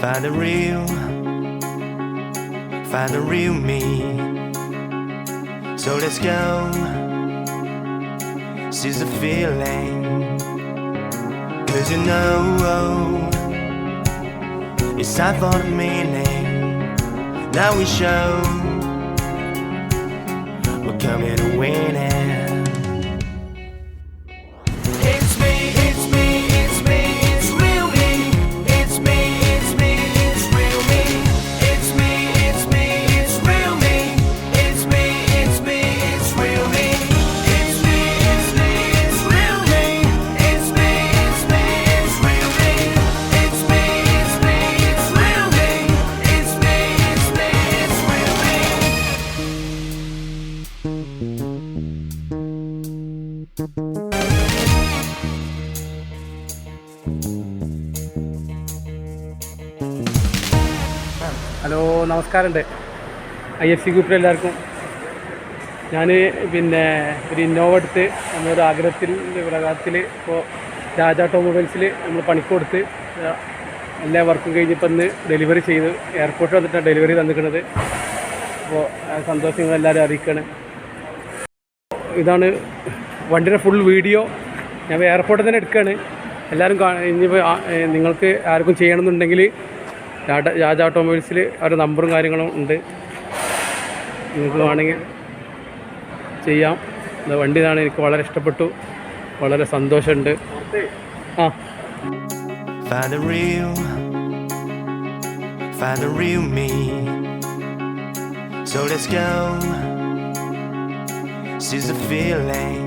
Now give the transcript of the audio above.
Find the real me. So let's go, seize the feeling. Cause you know it's time for the meaning. Now we show we're coming to win it. Hello, നമസ്കാരമുണ്ട്. IFC ഗ്രൂപ്പിൽ എല്ലാവർക്കും. ഞാൻ ഒരു Innova എടുത്ത് നമ്മളൊരു പ്രകാരത്തിൽ ഇപ്പോൾ രാജ ഓട്ടോമൊബൈൽസിൽ നമ്മൾ പണിക്ക് കൊടുത്ത് എല്ലാ വർക്കും കഴിഞ്ഞപ്പോൾ ഇന്ന് ഡെലിവറി ചെയ്ത് എയർപോർട്ടിൽ വന്നിട്ടാണ് ഡെലിവറി തന്നിരിക്കുന്നത്. അപ്പോൾ സന്തോഷം എല്ലാവരും അറിയിക്കുകയാണ്. ഇതാണ് വണ്ടിയുടെ ഫുൾ വീഡിയോ ഞാൻ എയർപോർട്ടിൽ തന്നെ എടുക്കുകയാണ്. എല്ലാവരും ഇനിയിപ്പോൾ നിങ്ങൾക്ക് ആർക്കും ചെയ്യണമെന്നുണ്ടെങ്കിൽ രാജ ഓട്ടോമൊബൈൽസിൽ അവരുടെ നമ്പറും കാര്യങ്ങളും ഉണ്ട്, നിങ്ങൾക്ക് വേണമെങ്കിൽ ചെയ്യാം. വണ്ടി ഇതാണ്, എനിക്ക് വളരെ ഇഷ്ടപ്പെട്ടു, വളരെ സന്തോഷമുണ്ട്. Find the real me. So let's go, seize the feeling.